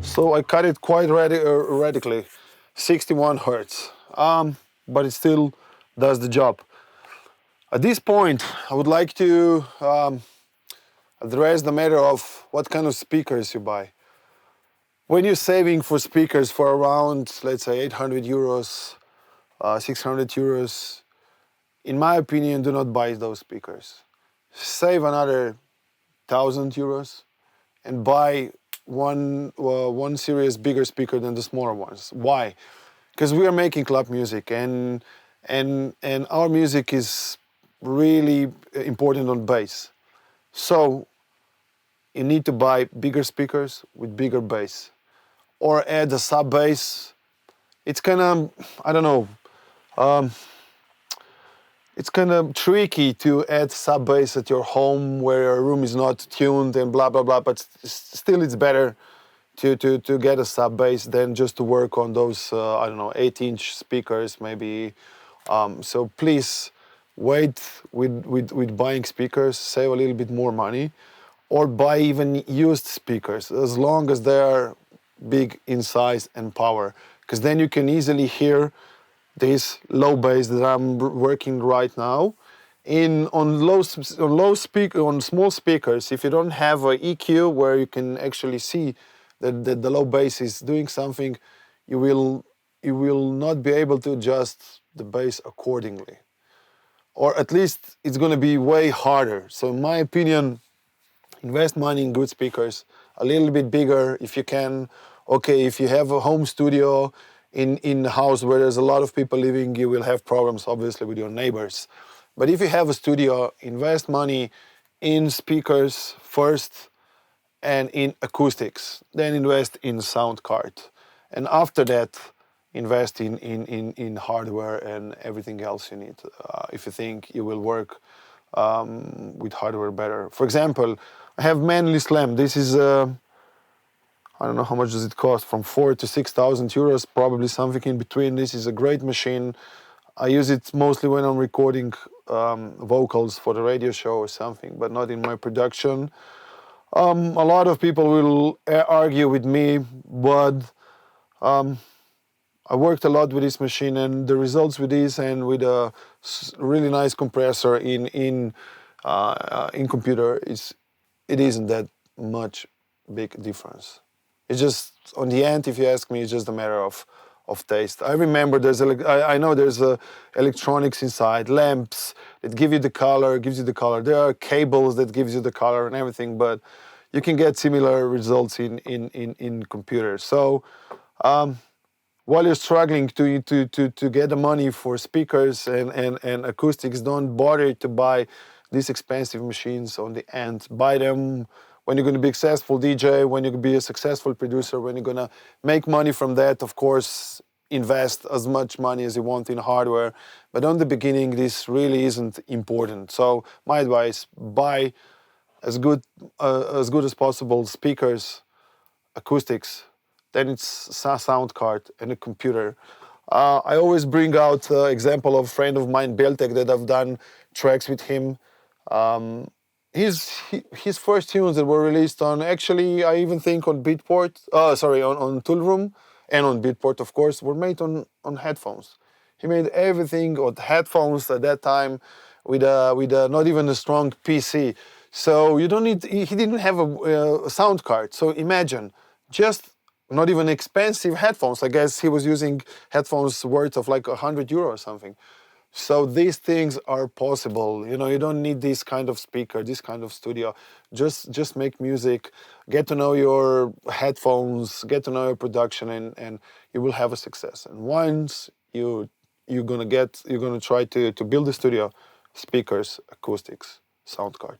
So I cut it quite radically, 61 hertz, but it still does the job. At this point, I would like to address the matter of what kind of speakers you buy. When you're saving for speakers for around, let's say, 800 euros, 600 euros, in my opinion, do not buy those speakers. Save another 1,000 euros and buy one series bigger speaker than the smaller ones. Why? Because we are making club music, and our music is really important on bass. So you need to buy bigger speakers with bigger bass, or add a sub bass. It's kind of, I don't know, it's kind of tricky to add sub bass at your home where your room is not tuned and blah blah blah. But still, it's better to get a sub bass than just to work on those I don't know, 8-inch speakers maybe. So please wait with buying speakers, save a little bit more money, or buy even used speakers as long as they are big in size and power, because then you can easily hear this low bass that I'm working right now. On small speakers, if you don't have an EQ where you can actually see that the low bass is doing something, you will not be able to adjust the bass accordingly, or at least it's going to be way harder. So in my opinion, invest money in good speakers, a little bit bigger if you can. Okay, if you have a home studio in a house where there's a lot of people living, you will have problems obviously with your neighbors. But if you have a studio, invest money in speakers first and in acoustics, then invest in sound card. And after that, invest in hardware and everything else you need, if you think you will work with hardware better. For example, I have Manly Slam. This is, I don't know how much does it cost, from 4,000 to 6,000 euros, probably something in between. This is a great machine. I use it mostly when I'm recording vocals for the radio show or something, but not in my production. A lot of people will argue with me, but I worked a lot with this machine, and the results with this and with a really nice compressor in computer, it isn't that much big difference. It's just, on the end, if you ask me, it's just a matter of taste. I remember I know there's electronics inside, lamps that give you the color, gives you the color. There are cables that gives you the color and everything, but you can get similar results in computers. So while you're struggling to get the money for speakers and acoustics, don't bother to buy these expensive machines on the end. Buy them when you're going to be a successful DJ, when you're going to be a successful producer, when you're going to make money from that. Of course, invest as much money as you want in hardware. But on the beginning, this really isn't important. So my advice, buy as good as possible speakers, acoustics, then it's a sound card and a computer. I always bring out example of a friend of mine, Beltek, that I've done tracks with him. His first tunes that were released on, actually, I even think on Beatport, on Toolroom and on Beatport, of course, were made on headphones. He made everything on headphones at that time with not even a strong PC. So you don't need, he didn't have a sound card. So imagine, just not even expensive headphones. I guess he was using headphones worth of like 100 euro or something. So these things are possible. You know, you don't need this kind of speaker, this kind of studio. Just make music, get to know your headphones, get to know your production, and you will have a success. And once you're gonna try to build a studio, speakers, acoustics, sound card.